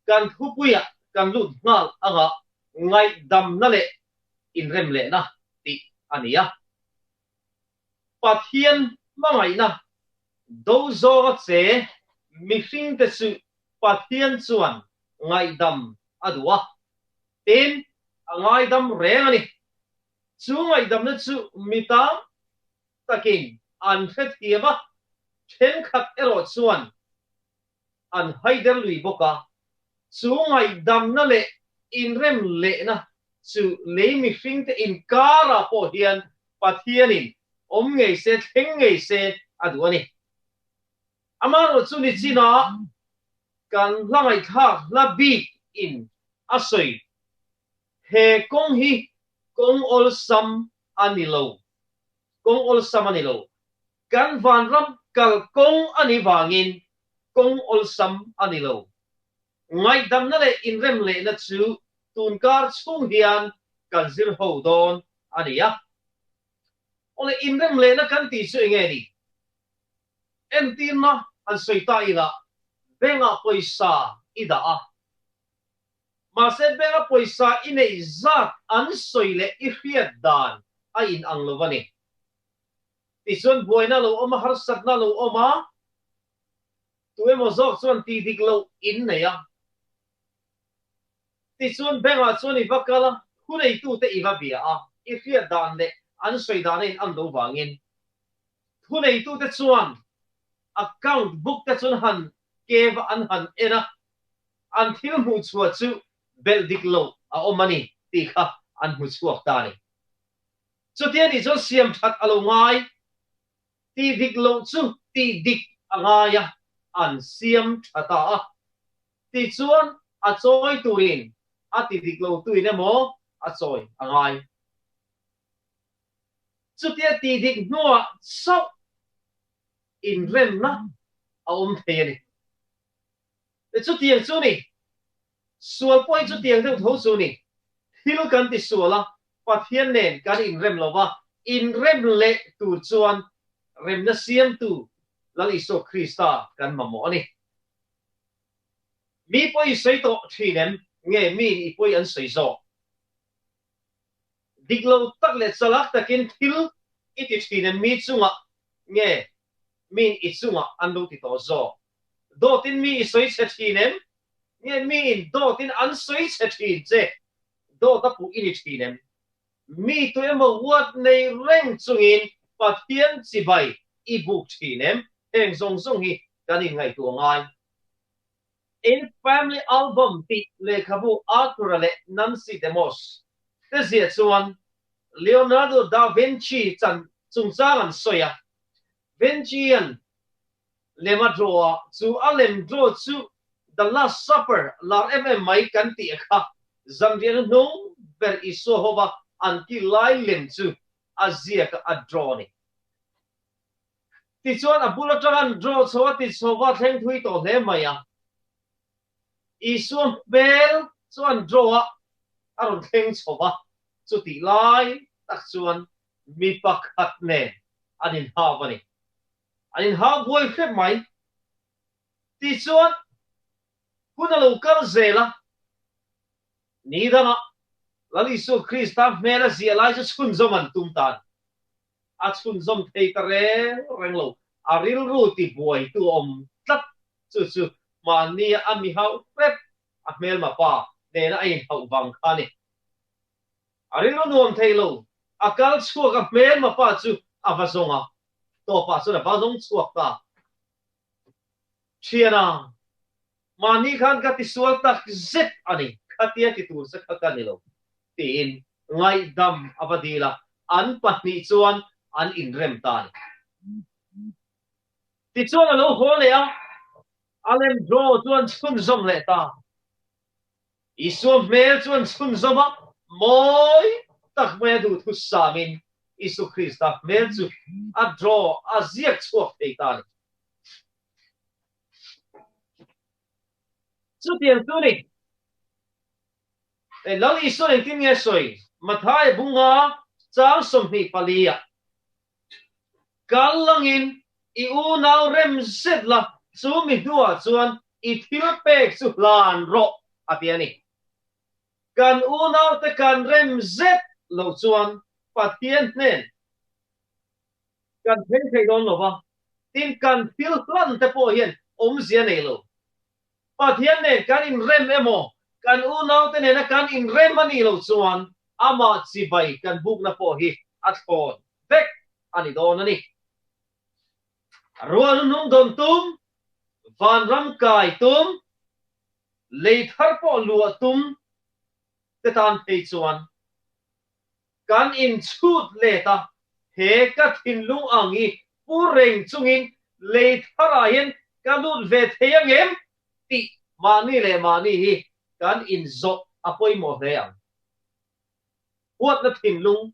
kan thupuya kan lut ngal anga Ngaihdamna le Inrem Lehna ti ania pathian mangai na do zo che mi hring te chu pathian chuan Ngaihdam adua tin Ngaihdam reng ani chu Ngaihdam na chu mita takin an khet kiama then khat ero chuan an haider lui boka chu Ngaihdamna le Inrem Lehna chu leimi hring te in kara po hian pathianin ngei se theng ngei se aduani amaro chu ni china kan langai thak la bi in asoi he kong hi kong ol sam anilo kong ol sam anilo kan van ram kal kong ani wangin kong ol sam anilo Ngaihdamna le Inrem Lehna chu tunkar chung hian kan zir ho don ania ole Inrem Lehna kan ti chu nge ni entin na an soita ila benga poisa ida a ma se benga poisa ine zat an soile I fiat dan a in ang lovani ti chon boina lo oma har satna lo oma tuwe mo zok chuan ti dik lo in ne ya ti chun benga chun I vakala hunei tu te iwa bia a I fiat dan le an soi dan in an lo wangin hunei tu te chuan account book te chun han keva an han era an thil mu chua chu bel dik lo a omani ti kha an mu chuak ta ni chu tian ni chu siam that alo ngai ti dik lo chu ti dik angaya an siam thata a ti chuan a choi tuin a ti dik lo tuin emo a choi angai chu tia ti dik nuwa so Inrem na a the ni chu tiang chu ni sual poi chu tiang deuh tho chu ni thil kan ti suala pathian nen kan Inrem lova Inrem le tu chuan rem na siam tu lal Iso Krista kan mamo ani mi poi sei to thinem nge mi I poi an sei zo diklo tak le chalak takin thil iti thinem mi chunga nge min ichunga an lo ti to zo do tin mi soi che thinem nge min do tin an soi che thin che do ta pu ini thinem mi to emo wat nei reng chungin pathian chi bai I buk thinem eng zong zong hi kan in ngai tu ngai in family album ti le khabu Arthur le Nancy Demos te zia chuan Leonardo da Vinci chan chungchang an soya Vincian lema draw chu alem draw chu The Last Supper la mai kan ti kha zamrian no ber iso hova anti lai lem chu azia ka adroni ti chuan abula tran draw chawa ti chawa theng thui to le maya isum bel chuan draw aron theng chawa chu ti lai tak chuan mi pakhat ne anin hawani anin ha boy khep mai ti chuan kuna local zela ni dana lali so Krista mera zia lai chu chun zoman tumtan a chun zom thei tare renglo aril ru ti boy tu om tlat chu chu mani ami hau prep a mel ma pa ne na ai hau bang khani aril ru nuam thei lo akal chua ka mel ma pa chu avazonga to pa so na ba zong chuak ta chiana mani khan ka ti sual tak zet ani khatia ti tur sa khakanilo tin Ngaihdam abadila an pahni chuan an Inrem tan ti chuan alo hole a alem draw chuan chun zom le ta isum mel chuan chun zoma moi tak me du thu samin Iso Krista mel chu a draw a ziak chuak thei ta ni chu tiang tu ni e lal iso en tin nge soi mathai bunga chang som hi palia kalangin I u nau rem zet la chu mi hua chuan thil pek su lan ro atiani kan unaw te kan rem zet lo chuan pathian nen kan thei don lo ba tin kan thil hlan te po hian zia nei lo pathian nen kan in rem emo kan unaw te nen kan in rem ani lo chuan ama chi bai kan buk na po hi at phone vek ani don ani ruan nung don tum van ram kai tum lei thar po lua tum te tan thei chuan kan in chut leta he ka thin lung angi pureng chungin lei thara hian kanut ve theyang em ti mani le mani hi kan in zo apoi mo heang huat na thin lung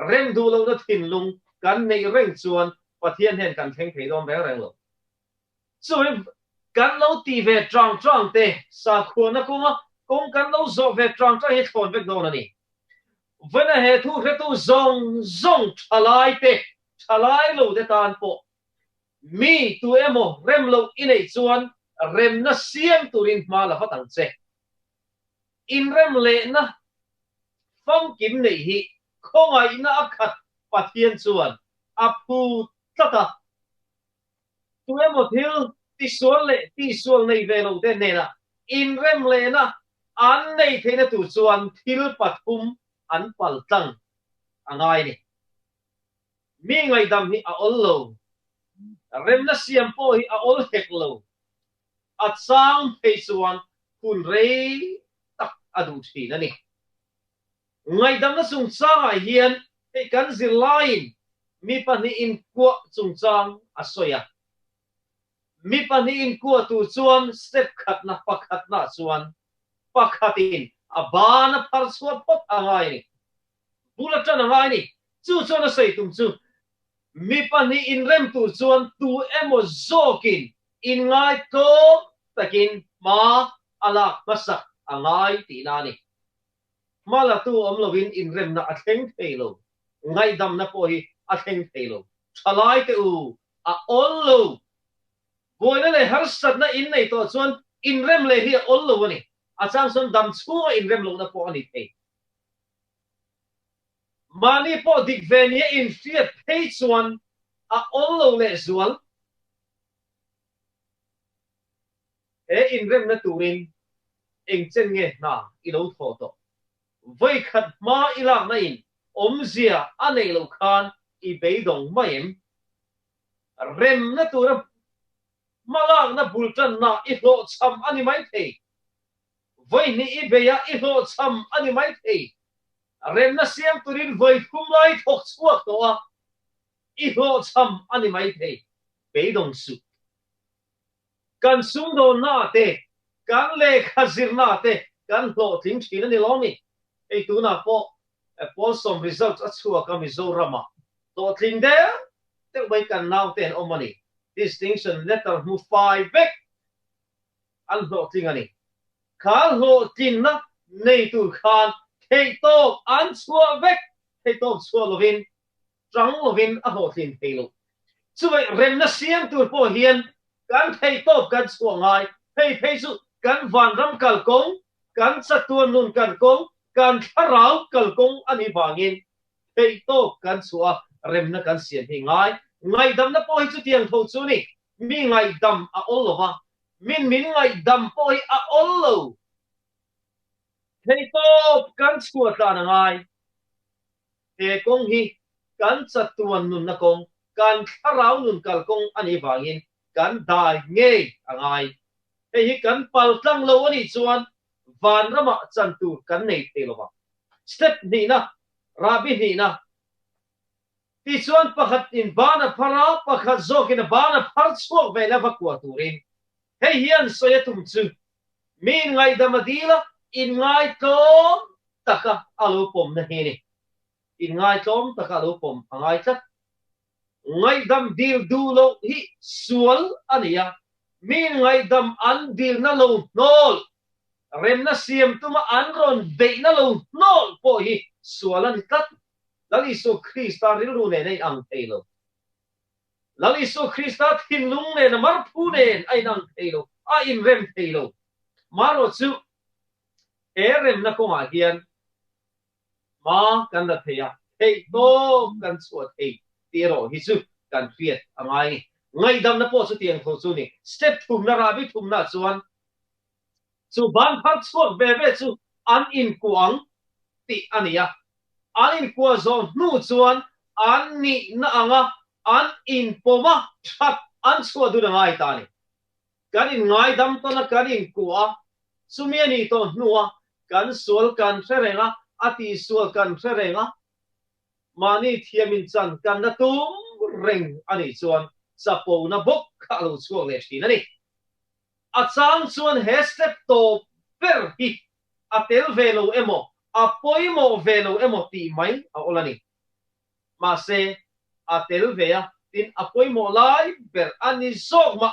rem du lo na thin lung kan nei reng chuan pathian hen kan theng thei dom ve reng lo chuin kan lo ti ve trang trang te sa khona kong kan lo zo ve trang trang hi thon vek don ani vena he thu he tu zong zong thalai lo de tan po mi tu emo rem lo inei chuan rem na siam turin ma la fatang che Inrem Lehna phong kim nei hi khongai na akhat pathian chuan apu tata tu emo thil ti sual nei ve lo de nena Inrem Lehna an nei theina tu chuan thil pathum an paltang angai ni mi ngaidam hi a ollo rem na siam po hi a ol hek lo at sang phei chuan kun rei tak adu thi na ni ngaidam na sung chang a hian he kan zilain mi pani in kwa chung chang asoya mi pani in kwa tu chuan step khat na pakhat na chuan pakhatin abana parswa pot angai ni bulatan angai ni chu chuan a sei tum chu mi pani in rem tu chuan tu emo zokin in ngai to takin ma ala masak angai ti na ni mala tu lovin in rem na atheng thelo ngaidam na po hi atheng thelo thalai te u a ollo boina le har sat na in nei to chuan in rem le hi ollo ani achang son dam chu in rem lo na po ani the mani po dik venia in fiat page 1 a ollo le zual e in rem na turin eng chen nge na ilo photo voi khat ma ilang na in zia anei lo khan I beidong maim rem na tura malang na bultan na ihlo cham ani mai the voi ni ibeya ihlo cham ani mai the rem na siam turin voi kumlai thok chuak to a ihlo cham ani mai the beidong su kan sung do na te kan le khazir na te kan hlo thing thin ani lo ni ei tu na po some results at chua ka Mizo rama to thing there te bai kan now ten omani distinction letter mu 5 back an hlo thing ani khal hlo tin na nei tu khan thei to an chua back thei to chua lovin trang lovin a hlo thin thelo chuai rem na siam tu po hian kan thei to kan chua ngai phei su kan van ram kal kong kan chatuan nun kan kong kan tharau kal kong ani bangin thei to kan chua rem na kan siam hi ngai dam na po hi chu tiang tho chu ni mi ngai dam a olova min ngai dam po hi a ollo thei to kan chua ta na ngai he kong hi kan chatuan nun na kong kan tharau nun kal kong ani bangin kan dai nge angai hi kan pal tlang lo ani chuan van rama chantu kan nei telova step ni na rabi ni na ti chuan pakhat in bana phara pakhat zokin bana phar chuak ve lava kwa turin hei hian soyatum chu min ngai damadila in ngai tom taka alupom na hini in ngai tom taka alupom angai chat ngai dam dil dulo hi sual ania min ngai dam an dil na lo nol rem na siam tuma an ron be na lo nol po hi sualan tat lali so Krista rilu ne nei ang telo lali so Krista thin lung ne na mar pu ne ai nang telo a Inrem thelo maro chu erem na ko ma hian ma kan da theya thei to kan chuat thei tiro hi chu kan fiat angai ngaidam na po chu tiang tho chu ni step thum na rabi thum na chuan chu ban phar chuak ve ve chu an in kuang ti ania an in kwa zo nu chuan an ni na anga an in poma that an chua du na ngai ta ni kan in ngaidam to na kan in kwa sumiani to nuwa kan sual kan ferenga ati sual kan ferenga mani thiamin chan kan na tum reng ani chuan sapo na bok kha lo chuak le thi na ni a chang chuan he step to per hi atel velo emo apoimo velo emo ti mai a olani ma se atel vea tin apoimo lai ber ani zoma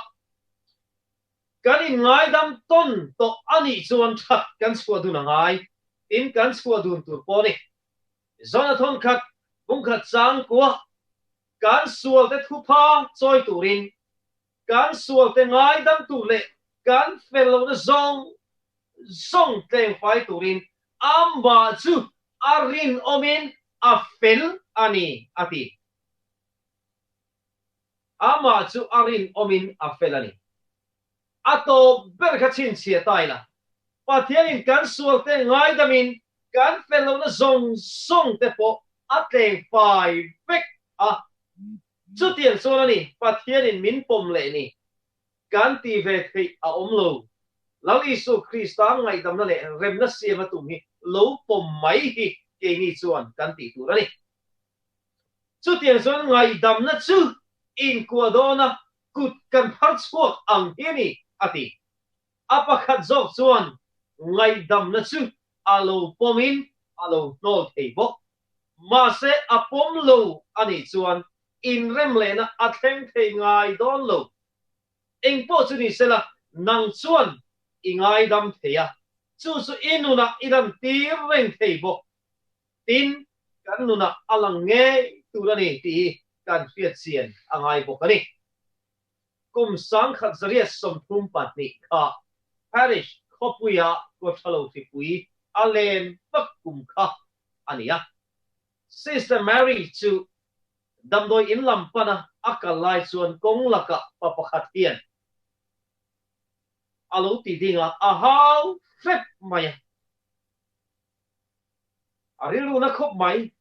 kan ngai dam ton to ani chuan that kan chua du na ngai in kan chua dun tur po ni Jonathan khat bung khat chang kwa kan sual te thupa choi turin kan sual te ngai dam tu le kan fellow na zong teng fai turin amba chu arin omin a fel ani ati ama chu arin omin a fel ani ato berkachin sia taila pathianin kan sual te ngai damin kan fellow na zong te po ateng fai vek a chu tian so ani pathianin min pom le ni kan ti ve thei a omlo lau Isu Krista ngai dam na le rem na sia ma tum hi lo pom mai hi ke ni chuan kan ti tu ani chu tian so ngai dam na chu in kwa dona kut kan phar chuak ang hi ni ati apakhat zok chuan ngai dam na chu alo pomin alo nol thei bo ma se apom lo ani chuan Inrem Lehna atheng thei ngai don lo eng po chu ni sela nang chuan ingai dam theya chu inuna idan tir reng thei bo tin kan nuna alang nge turani ti kan fiat sian angai bo kani kum sang khat zaria som thum pat ni kha parish khopuya ko thalo fi pui alen pak kum kha ania Sister Mary chu damdoi in lampana akalai chuan kong laka papakhat hian alo ti dinga ahau fet maya arilu na khop mai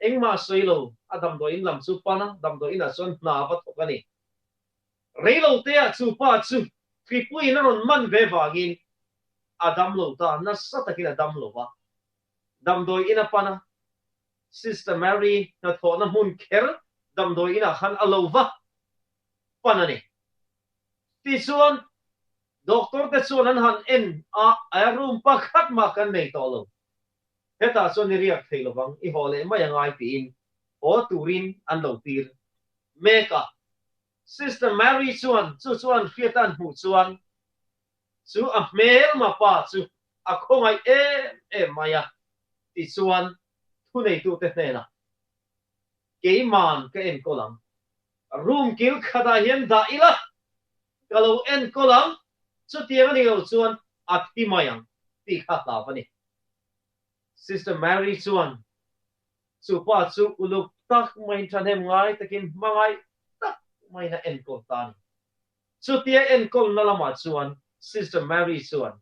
engma soilo adam do in lam chu pana dam do in a son na ba thokani reilo te a chu pa chu tripui na ron man ve wangin adam lo ta na satakin adam lo ba dam do in a pana Sister Mary na tho na mun ker dam do in a khan alova pana ni ti chuan Doktor te chuan an han en a room pakhat ma kan nei to lo heta chuan ni riak thei lo bang I hole mai angai ti in o turin an lo tir meka Sister Mary chuan fiatan hu chuan chu a mel ma pa chu a khongai maya ti chuan thu nei tu te na ke man ke en kolam room kil khada hian da ila kalau en kolam chu tiang ani lo chuan ati mayang ti kha ta pani Sister Mary chuan chu pa chu uluk tak mai thanem ngai takin mangai tak mai na en ko tan chu tia en kol na lama chuan Sister Mary chuan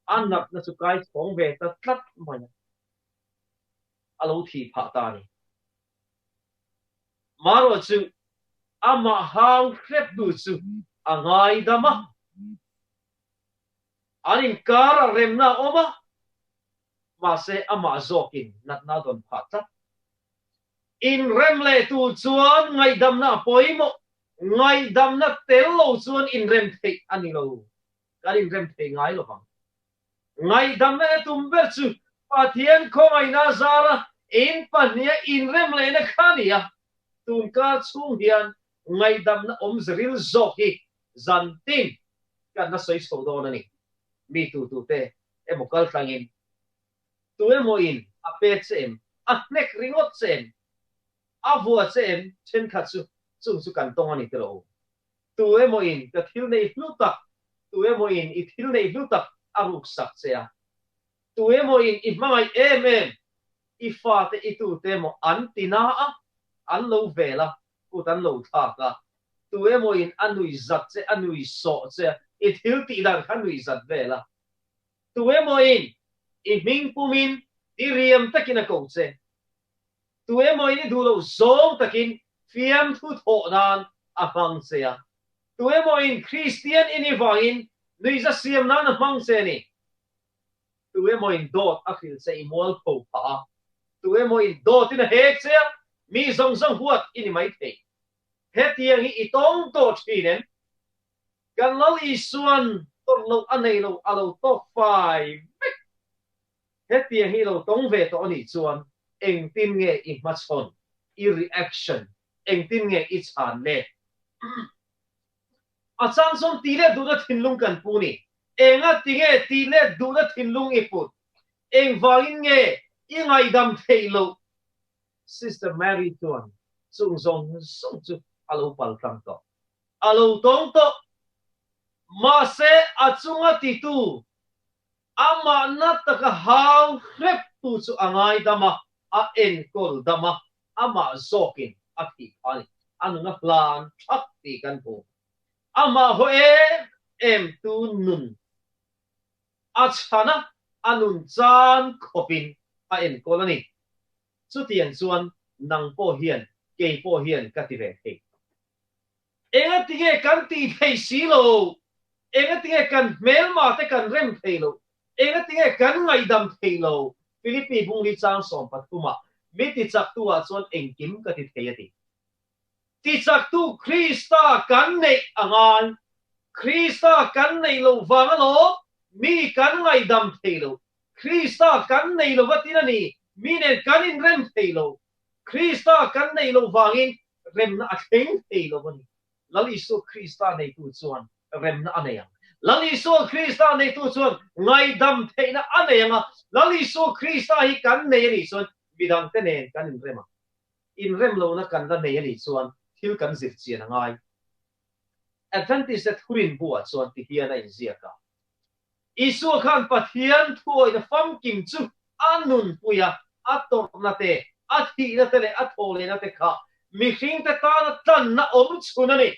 anak na chu kai thong ve ta tlat mai alo thi pha ta ni maro chu ama hang khrep du chu angai dama anin kara remna oma ma se ama zokin nat na don phata Inrem le tu chuan ngai dam na poimo ngai dam na tel lo chuan Inrem thei ani lo kan Inrem thei ngai lo bang ngai dam na tum ber chu pathian khongai na zara in pania Inrem le na khania tun ka chung hian ngai dam na om zril zoki zantin kan na soi so do na ni mi tu te emokal tangin tu emo in a pet sem a nek ringot sem a vua sem chen khatsu chung su kan tong ani tero tu emo in ka thil nei hlu tak tu emo in ithil nei lutak aruk sak sea tu emo in imai ifa te itu temo antina an lo vela ku tan lo tha ka tu emo in anui zat che anui so che ithil ti dan kanui zat vela tu emo in iming pumin iriam takina ko che tu emo in du lo zong takin fiam thu tho nan afang sea tu emo in Christian inivangin nui za siam nan afang se ni tu emo in dot akhil se imol po pa tu emo in dot in hek se mi zong zong huat ini mai te hetiang hi itong to thinen kan lo isuan tor lo anei lo alo to 5 hetiang hi lo tong ve to ni chuan eng tin nge i machon i reaction eng tin nge i chan le achang som ti le du da thinlung kan pu ni enga tinge ti le du da thinlung i put eng wangin nge i ngai dam theilo Sister Mary tuan sung zong sung chu alo pal tang to alo tong to ma se achunga ti tu ama na taka hau rep tu chu angai dama a en kol dama ama zokin ati ani anu na plan thak ti kan pu ama ho em tu nun achana anun chan khopin a en kolani chu tian chuan nang po hian ke po hian ka ti ve the enga tinge kan ti thei si lo enga tinge kan mel ma te kan rem thei lo enga tinge kan ngai dam thei lo Philippi bung li chang som patuma mi ti chak tu a chuan engkim ka ti thei ati ti chak tu Krista kan nei angan Krista kan nei lo wang lo mi kan ngai dam thei lo Krista kan nei lo watina ni mi ne kan in rem thei lo Krista kan nei lo wangin rem na atheng thei lo ni lali so Krista nei tu chuan rem na anayang lali so Krista nei tu chuan ngai dam thei na anayanga lali so Krista hi kan nei ni chuan bidang te nen kan in rem lo na kan da nei ni chuan thil kan zir chian angai Adventist at hurin buat chuan ti hian a in ziaka isu khan pathian thuai na fam kim chu anun puya ator na te athi na te le athole na te kha mi hring te ta na tan na om chuna ni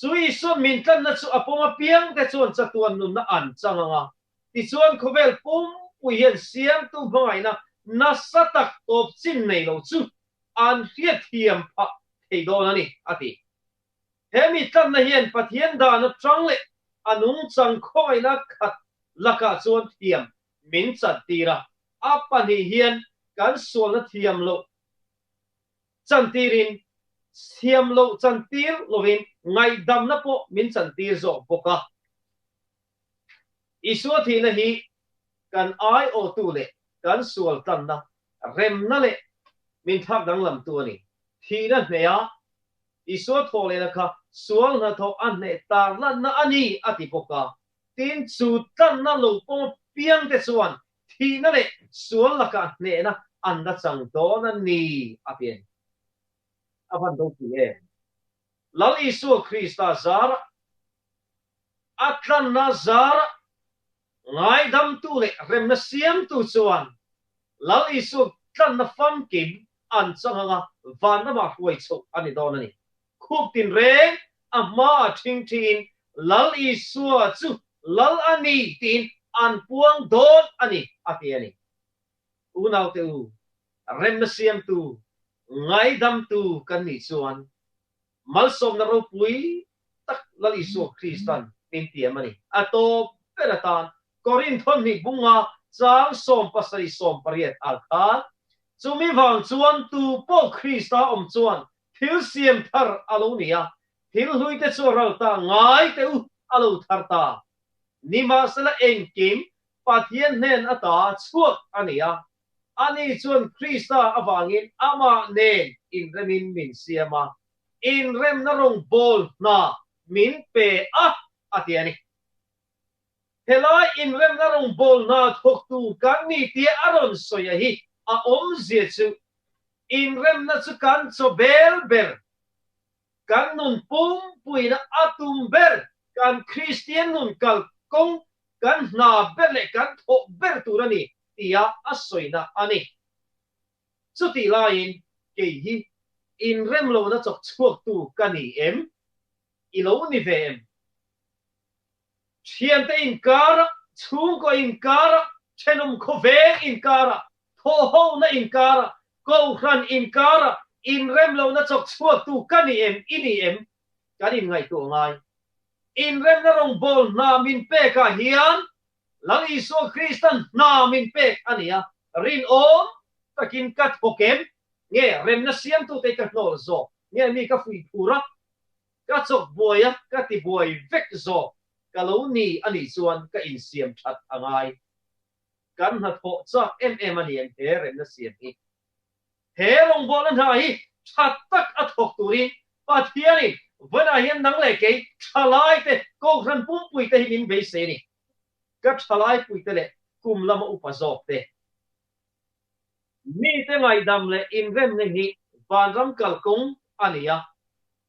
chui so min tan na chu apoma piang te chuan chatuan nun na an changa ti chuan khovel pum puyan siam tu bangai na satak top chin nei lo chu an hiat hiam pha thei do na ni ati hemi tan na hian pathian da na changle anung chang khoi na khat laka chuan thiam min chat tira apani hian kan sual na thiam lo chantirin thiam lo chantir lovin ngai dam na po min chantir zo boka isu thi na hi kan ai o tu le kan sual tan na rem na le min thak dang lam tu ni thi na hneya isu thole na kha sual na tho an ne tar lan na ani ati boka tin chu tan na lo po piang te chuan thi na le sual la ka ne na an da chang do na ni apien avan do ki e lal isu Krista zar atlan na zar ngai dam tu le rem na siam tu chuan lal isu tlan na fam kim an changa van na ma huai chu ani do na ni khup tin re ama thing tin lal isu chu lal ani tin an puang dot ani ati ani unaw te u rem na siam tu ngai dam tu kan ni chuan mal som na ro pui tak lal isu Kristan tin tiam ani ato peratan Korinthon ni bunga chang som pasari som pariat alkha chumi wang chuan tu po Krista om chuan thil siam thar alonia thil hui te chu ral ta ngai te u alo thar ta nima sala engkim pathian nen ata chuak ania ani chuan Krista awangin ama nen in remin min siama in rem na rong bol na min pe a atiani helai in rem na rong bol na thok tu kan ni ti aron soya hi a om zia chu in rem na chu kan cho bel ber kan nun pum pui na atum ber kan Christian nun kal kong kan na berle kan tho ber turani tia asoina ani chuti lain ke hi Inrem lo na chok chuak tu kani em ilo ni ve em thian te in kara chung ko in kara chenum ko ve in kara tho ho na in kara ko ran in kara Inrem lo na chok chuak tu kani em ini em kani ngai tu ngai Inrem na rong bol na min pe ka hian lang iso Kristan na min pe ania rin om takin kat hokem nge rem na siam tu te kat nol zo nge mi ka fui pura ka chok boya ka ti boy vek zo kalau ni ani chuan ka in siam that angai kan ha tho cha em ani en he rem na siam hi he long bol an ha hi that tak a thok turin pathiani vana hian nang le ke thalai te ko ran pum pui te hin be se ni ka thalai pui te le kum lama upazok te mi te ngai dam le Inrem ne hi van ram kal kong ania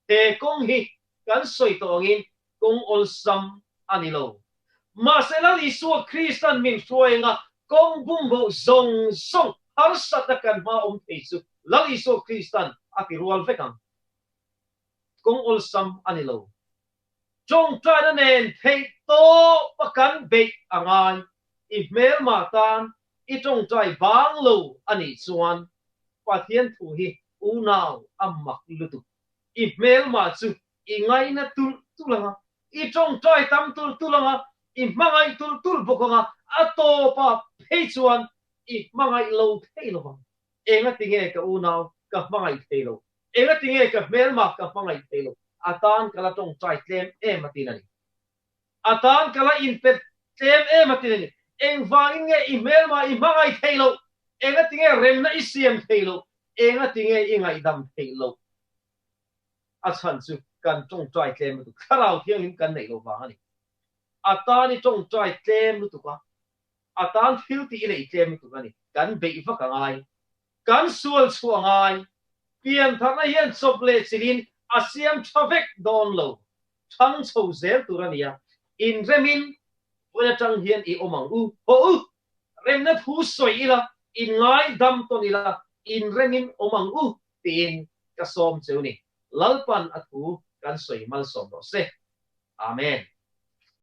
te kong hi kan soi tongin kong ol sam anilo ma se la li su Kristan min suenga kong bum bo zong song har sat kan ma te la li su Kristan ati rual vekang kong ol sam anilo chong trai na nen thei to pakan be angan if mel matan i chong trai bang lo ani chuan pathian thu hi unaw ammak lutu if mel ma chu i ngai na tulanga i chong trai tam tulanga i mangai tul bokanga ato pa phei chuan i mangai lo thei lo enga tinge ka unaw ka mangai thei lo enga tinge ka mel ma ka mangai thei lo atan kala tong trai tlem matinani atan kala inpet tlem matinani eng wangin nge email ma i mangai thailo enga tinge rem na isiam thailo enga tinge ingai dam thailo achan chu kan tong trai tlem tu kharau thiang in kan nei lo wangani atani tong trai tlem tu ka atan thil ti nei tlem tu ani kan be fa ka ngai kan sual chuangai pian thana hian chople chirin asiam thavek don lo thang chho zel turania Inremin wala tang hian i omang ho rem na thu soi ila in ngai dam to nila Inremin omang tin ka som cheu ni lalpan athu kan soi mal som ro se amen